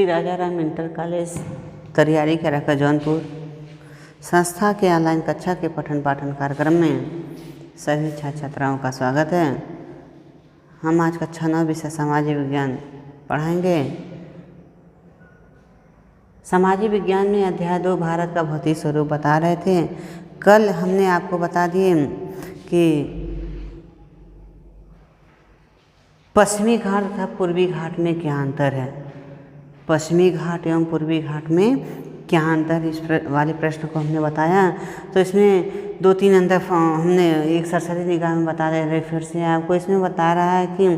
श्री राजा Ram inter college Tariyari के रखा जौनपुर संस्था के ऑनलाइन कक्षा के पठन पाठन कार्यक्रम में सभी छात्र छात्राओं का स्वागत है। हम आज कक्षा 9 विषय सामाजिक विज्ञान पढ़ाएंगे। सामाजिक विज्ञान में अध्याय 2 भारत का भौतिक स्वरूप बता रहे थे। कल हमने आपको बता दिए कि पश्चिमी घाट तथा पूर्वी घाट में क्या अंतर है। पश्चिमी घाट एवं पूर्वी घाट में क्या अंतर, इस वाले प्रश्न को हमने बताया। तो इसमें 2-3 अंतर हमने एक सरसरी निगाह में बता रहे। फिर से आपको इसमें बता रहा है कि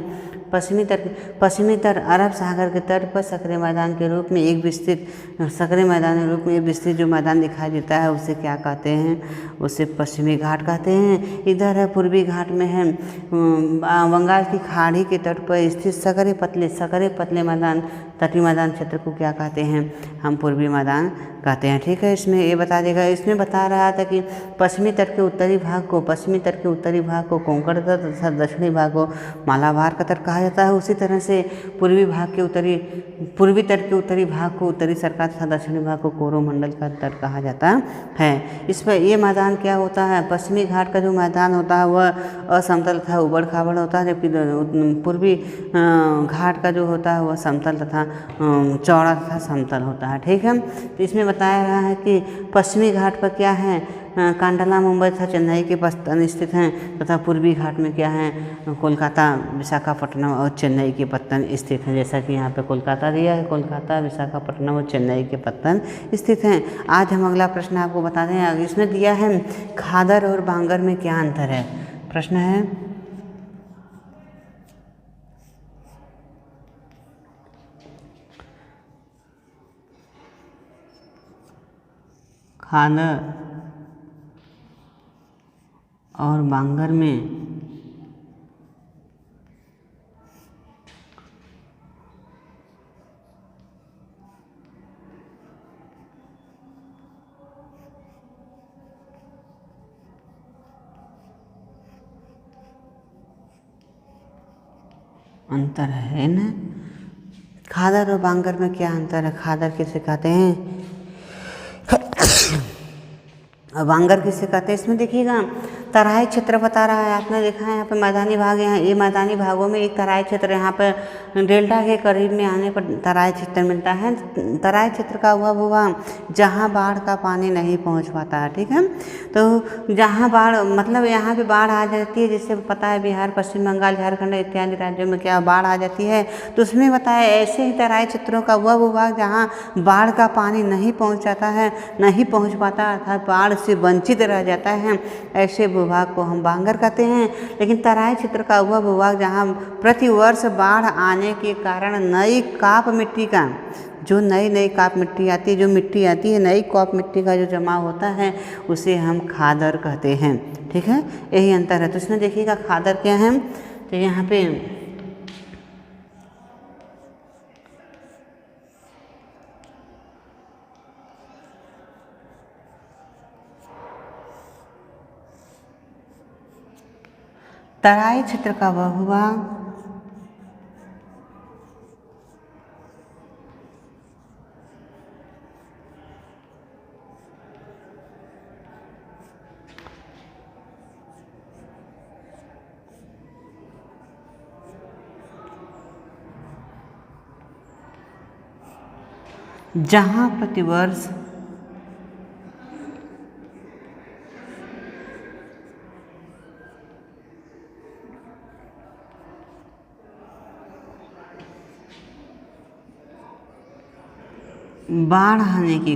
पश्चिमी तट अरब सागर के तट पर सकरे मैदान के रूप में एक विस्तृत सकरे मैदान के रूप में एक विस्तृत जो मैदान दिखाई देता है उसे क्या कहते हैं, उसे पश्चिमी घाट कहते हैं। इधर है पूर्वी घाट में है बंगाल की खाड़ी के तट पर स्थित सकरे पतले मैदान तटीय मैदान क्षेत्र को क्या कहते हैं, हम पूर्वी मैदान कहते हैं। ठीक है, इसमें ये बता देगा। इसमें बता रहा था कि पश्चिमी तट के उत्तरी भाग को कोंकण तट तथा दक्षिणी भाग को मालाबार का तट कहा जाता है। उसी तरह से पूर्वी तट के उत्तरी भाग को उत्तरी सरकार तथा दक्षिणी भाग को कोरोमंडल का तट कहा जाता है। इस पर ये मैदान क्या होता है, पश्चिमी घाट का जो मैदान होता है वह असमतल तथा उबड़ खाबड़ होता है, जबकि पूर्वी घाट का जो होता है वह समतल तथा चौड़ा तथा समतल होता है। ठीक है, तो इसमें बताया रहा है कि पश्चिमी घाट पर क्या है, कांडला मुंबई तथा चेन्नई के पत्तन स्थित हैं तथा पूर्वी घाट में क्या है, कोलकाता विशाखापट्टनम और चेन्नई के पत्तन स्थित हैं। जैसा कि यहाँ पे कोलकाता दिया है, कोलकाता विशाखापट्टनम और चेन्नई के पत्तन स्थित हैं। आज हम अगला प्रश्न आपको बता दें। इसमें दिया है खादर और बांगर में क्या अंतर है। प्रश्न है खादर और बांगर में अंतर है ना। खादर और बांगर में क्या अंतर है, खादर किसे कहते हैं और बांगर किसे कहते हैं। इसमें देखिएगा तराई क्षेत्र बता रहा है। आपने देखा है यहाँ पे मैदानी भाग, यहाँ ये मैदानी भागों में एक तराई क्षेत्र, यहाँ पर डेल्टा के करीब में आने पर तराई क्षेत्र मिलता है। तराई क्षेत्र का वह भूभाग जहाँ बाढ़ का पानी नहीं पहुँच पाता है। ठीक है, तो जहाँ बाढ़ मतलब यहाँ पे बाढ़ आ जाती है, जिससे पता है बिहार, पश्चिम बंगाल, झारखंड इत्यादि राज्यों में क्या बाढ़ आ जाती है। तो उसमें बताया ऐसे ही तराई क्षेत्रों का वह भूभाग जहाँ बाढ़ का पानी नहीं पहुँच पाता अर्थात बाढ़ से वंचित रह जाता है, ऐसे भूभाग को हम बांगर कहते हैं। लेकिन तराई क्षेत्र का वह भूभाग जहाँ प्रतिवर्ष बाढ़ आने के कारण नई काप मिट्टी का जो नई काप मिट्टी आती है, जो मिट्टी आती है नई काप मिट्टी का जो जमा होता है उसे हम खादर कहते हैं। ठीक है, यही अंतर है। तो इसमें देखिएगा खादर क्या है, तो यहाँ पे तराई क्षेत्र का वह भूभाग जहाँ प्रतिवर्ष बाढ़ आने के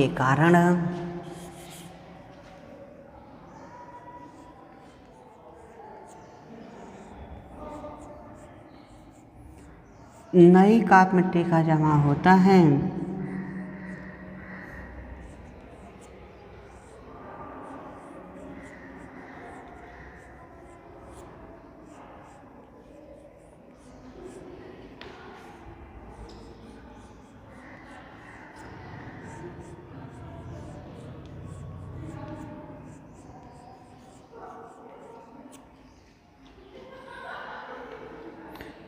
कारण नई काप मिट्टी का जमा होता है।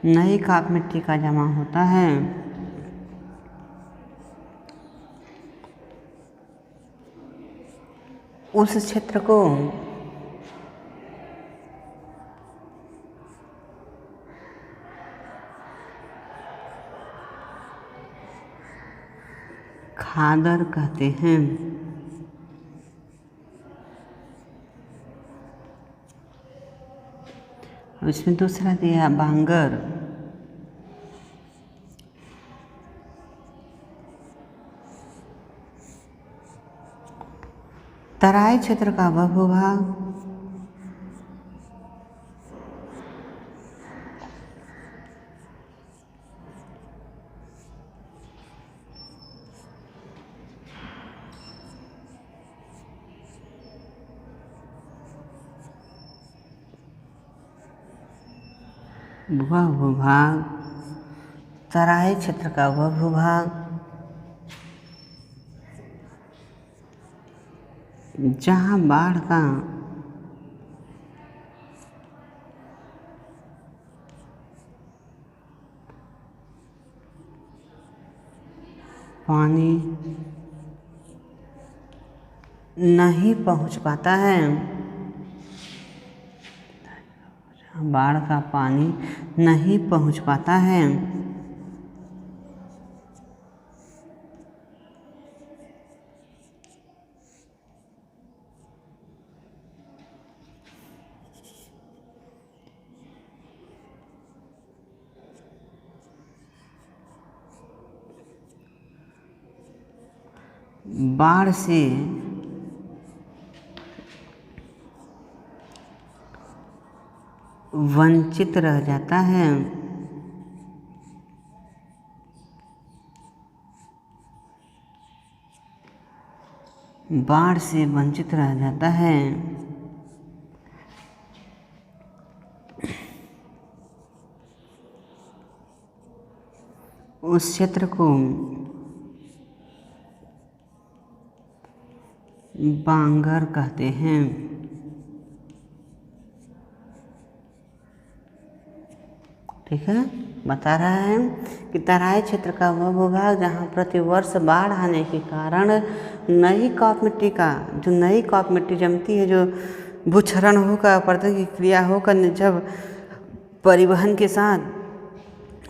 नई काप मिट्टी का जमा होता है उस क्षेत्र को खादर कहते हैं। इसमें दूसरा दिया बांगर। तराई क्षेत्र का वह भूभाग तराई क्षेत्र का वह भूभाग जहाँ बाढ़ का पानी नहीं पहुँच पाता है, बाढ़ का पानी नहीं पहुँच पाता है, बाढ़ से वंचित रह जाता है, बाढ़ से वंचित रह जाता है। उस क्षेत्र को बांगर कहते हैं। ठीक है, बता रहा है कि तराई क्षेत्र का वह भूभाग जहाँ प्रतिवर्ष बाढ़ आने के कारण नई काप मिट्टी का जो नई काप मिट्टी जमती है, जो भूक्षरण होकर परतन की क्रिया होकर जब परिवहन के साथ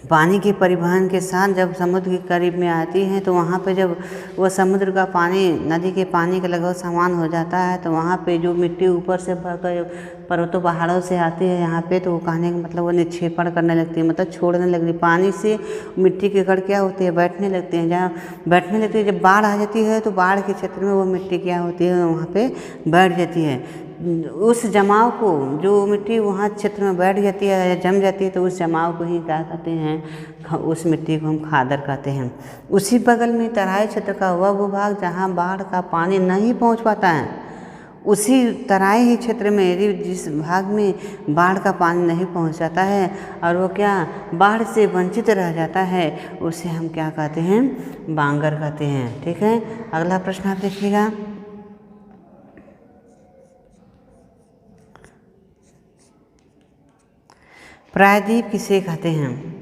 पानी के परिवहन के साथ जब समुद्र के करीब में आती है, तो वहाँ पे जब वह समुद्र का पानी नदी के पानी के लगभग समान हो जाता है, तो वहाँ पे जो मिट्टी ऊपर से भरकर पर्वतों पहाड़ों से आती है यहाँ पे, तो वो कहने का मतलब वो निक्षेपण करने लगती है, मतलब छोड़ने लगती है। पानी से मिट्टी के कण क्या होते हैं, बैठने लगते हैं। जहाँ बैठने लगती है, जब बाढ़ आ जाती है तो बाढ़ के क्षेत्र में वो मिट्टी क्या होती है, वहाँ पे बैठ जाती है। उस जमाव को, जो मिट्टी वहाँ क्षेत्र में बैठ जाती है या जम जाती है, तो उस जमाव को ही क्या कहते हैं, उस मिट्टी को हम खादर कहते हैं। उसी बगल में तराई क्षेत्र का वह भूभाग जहाँ बाढ़ का पानी नहीं पहुँच पाता है, उसी तराई ही क्षेत्र में यदि जिस भाग में बाढ़ का पानी नहीं पहुँच जाता है और वो क्या बाढ़ से वंचित रह जाता है, उसे हम क्या कहते हैं, बांगर कहते हैं। ठीक है, अगला प्रश्न आप देखिएगा। प्रायद्वीप किसे कहते हैं?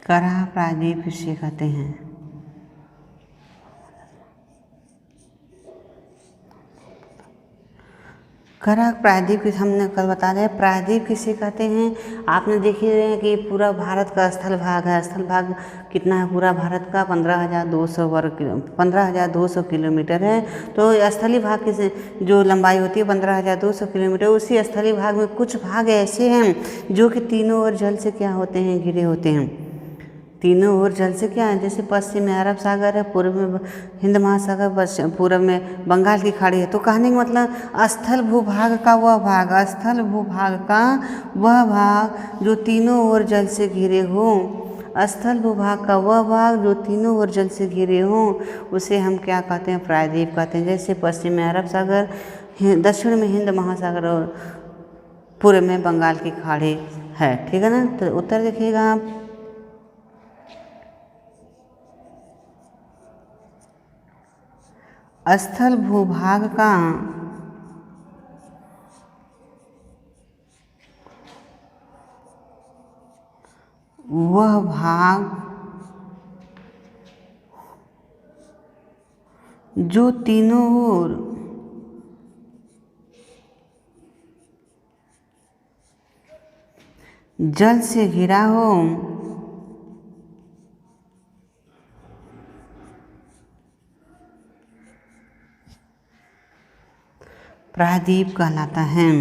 कराह प्रायद्वीप किसे कहते हैं? कराह प्रायद्वीप की हमने कल बता रहे हैं, प्रायद्वीप किसे कहते हैं। आपने देखी है कि पूरा भारत का स्थल भाग है। स्थल भाग कितना है पूरा भारत का? 15,200 किलोमीटर है। तो स्थलीय भाग की जो लंबाई होती है 15,200 किलोमीटर, उसी स्थलीय भाग में कुछ भाग ऐसे हैं जो कि तीनों ओर जल से क्या होते हैं, घिरे होते हैं। तीनों ओर जल से क्या है, जैसे पश्चिम में अरब सागर है, पूर्व में हिंद महासागर, पूर्व में बंगाल की खाड़ी है। तो कहने का मतलब स्थल भूभाग का वह भाग, स्थल भूभाग का वह भाग जो तीनों ओर जल से घिरे हो, स्थल भूभाग का वह भाग जो तीनों ओर जल से घिरे हों उसे हम क्या कहते हैं, प्रायद्वीप कहते हैं। जैसे पश्चिम में अरब सागर, दक्षिण में हिंद महासागर और पूर्व में बंगाल की खाड़ी है। ठीक है ना। तो उत्तर देखिएगा आप, स्थल भूभाग का वह भाग जो तीनों ओर जल से घिरा हो प्रायद्वीप कहलाता है।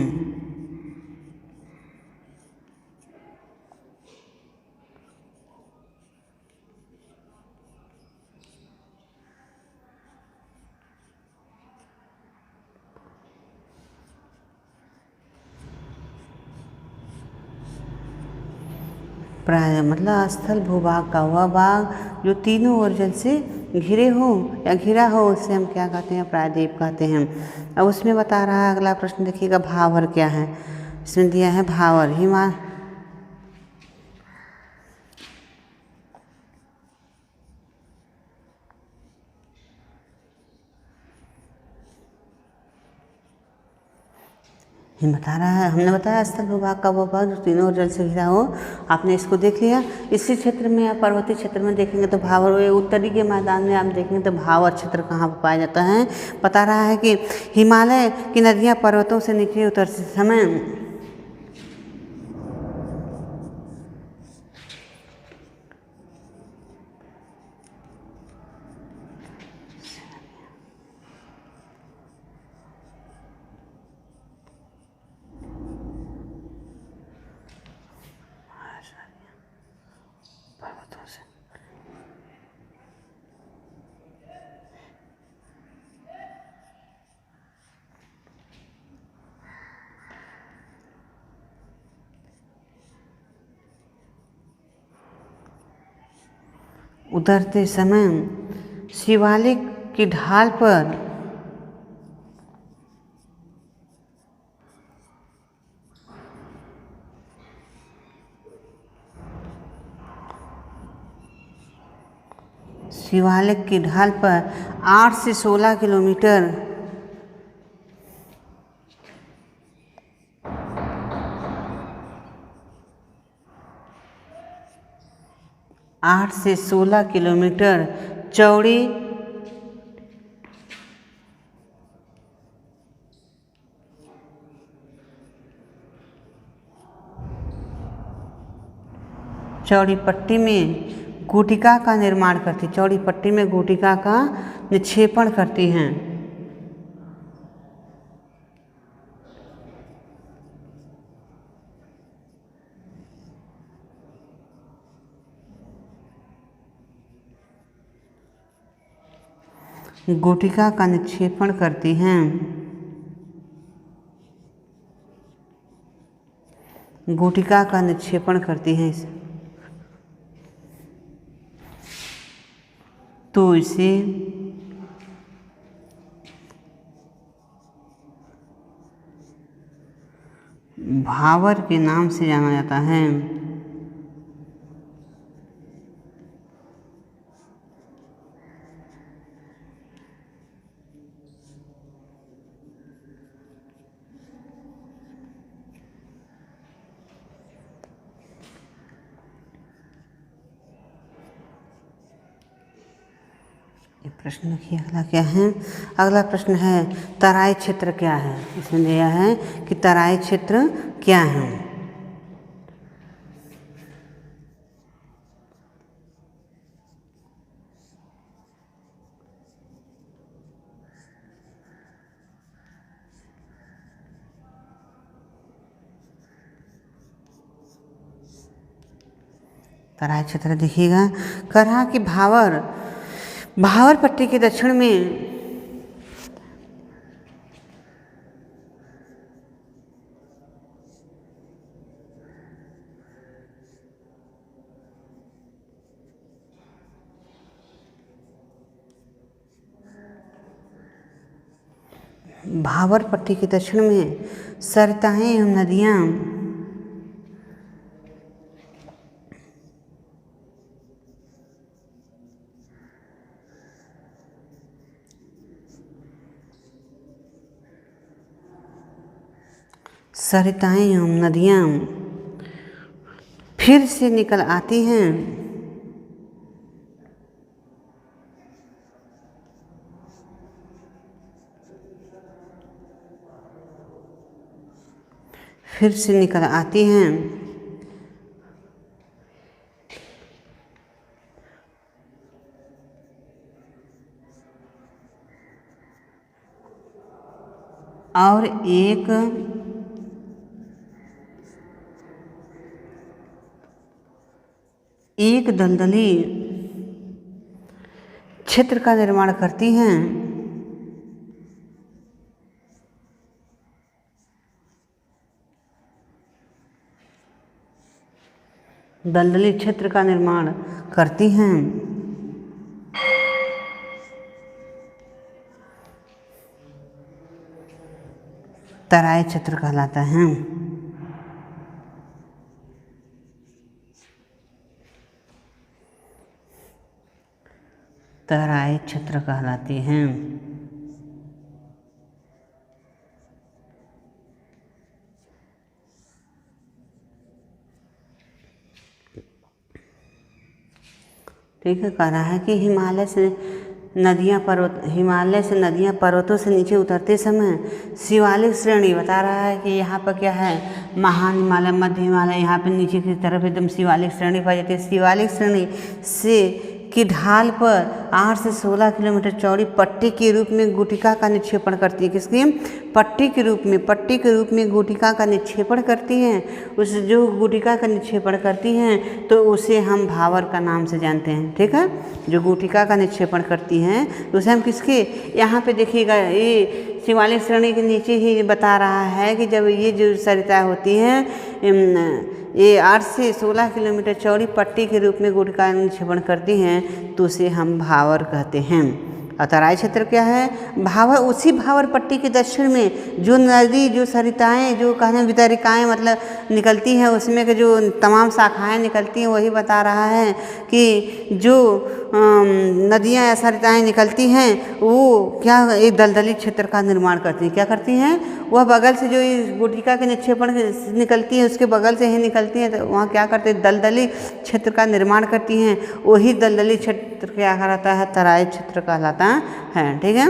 मतलब स्थल भूभाग का वह भाग जो तीनों ओर जल से घिरे हो या घिरा हो उसे हम क्या कहते हैं, प्रायद्वीप कहते हैं। अब उसमें बता रहा है अगला प्रश्न देखिएगा, भावर क्या है। इसमें दिया है भावर बता रहा है, हमने बताया स्थल भूभाग का वो भाग जो तीनों ओर जल से घिरा हो। आपने इसको देख लिया। इसी क्षेत्र में या पर्वतीय क्षेत्र में देखेंगे तो भावर, उत्तरी के मैदान में आप देखेंगे तो भावर क्षेत्र कहाँ पर पाया जाता है। बता रहा है कि हिमालय की नदियाँ पर्वतों से नीचे उतरते समय उतरते समय शिवालिक की ढाल पर शिवालिक की ढाल पर 8 से 16 किलोमीटर 8 से 16 किलोमीटर चौड़ी पट्टी में गुटिका का निर्माण करती, चौड़ी पट्टी में गुटिका का निक्षेपण करती हैं। गुटिका का निक्षेपण करती हैं। गुटिका का निक्षेपण करती हैं। तो इसे भावर के नाम से जाना जाता है। प्रश्न देखिए अगला क्या है। अगला प्रश्न है तराई क्षेत्र क्या है। इसमें दिया है कि तराई क्षेत्र क्या है। तराई क्षेत्र देखिएगा, करहा की भावर पट्टी के दक्षिण में भावर पट्टी के दक्षिण में सरिताएं एवं नदियाँ फिर से निकल आती हैं। फिर से निकल आती हैं और एक दलदली क्षेत्र का निर्माण करती हैं। दलदली क्षेत्र का निर्माण करती हैं। तराई क्षेत्र कहलाता है। तराई क्षेत्र कहलाती हैं। ठीक है, कह रहा है कि हिमालय से नदियाँ पर्वतों से नीचे उतरते समय शिवालिक श्रेणी बता रहा है कि यहाँ पर क्या है, महान हिमालय, मध्य हिमालय, यहाँ पे नीचे की तरफ एकदम शिवालिक श्रेणी पाई जाती है। शिवालिक श्रेणी से की ढाल पर 8 से 16 किलोमीटर चौड़ी पट्टी के रूप में गुटिका का निक्षेपण करती है। किसकी? पट्टी के रूप में गुटिका का निक्षेपण करती हैं। उस जो गुटिका का निक्षेपण करती हैं तो उसे हम भावर का नाम से जानते हैं। ठीक है, जो गुटिका का निक्षेपण करती हैं तो उसे हम किसके, यहाँ पे देखिएगा ये शिवालिक श्रेणी के नीचे ही बता रहा है कि जब ये जो सरिता होती हैं ये 8 से 16 किलोमीटर चौड़ी पट्टी के रूप में गुटिका निक्षेपण करती हैं तो उसे हम भावर कहते हैं। और तराई क्षेत्र क्या है? भावर, उसी भावर पट्टी के दक्षिण में जो नदी, जो सरिताएं, जो कहने वितरिकाएँ मतलब निकलती हैं, उसमें के जो तमाम शाखाएं निकलती हैं, वही बता रहा है कि जो नदियाँ या सरिताएं निकलती हैं वो क्या एक दलदली क्षेत्र का निर्माण करती हैं। क्या करती हैं? वह बगल से जो इस गुटिका के निक्षेपण निकलती है उसके बगल से ही निकलती हैं, तो वहाँ क्या करते हैं, दलदली क्षेत्र का निर्माण करती हैं। वही दलदली क्षेत्र क्या कहलाता है? तराई क्षेत्र कहलाता है। ठीक है।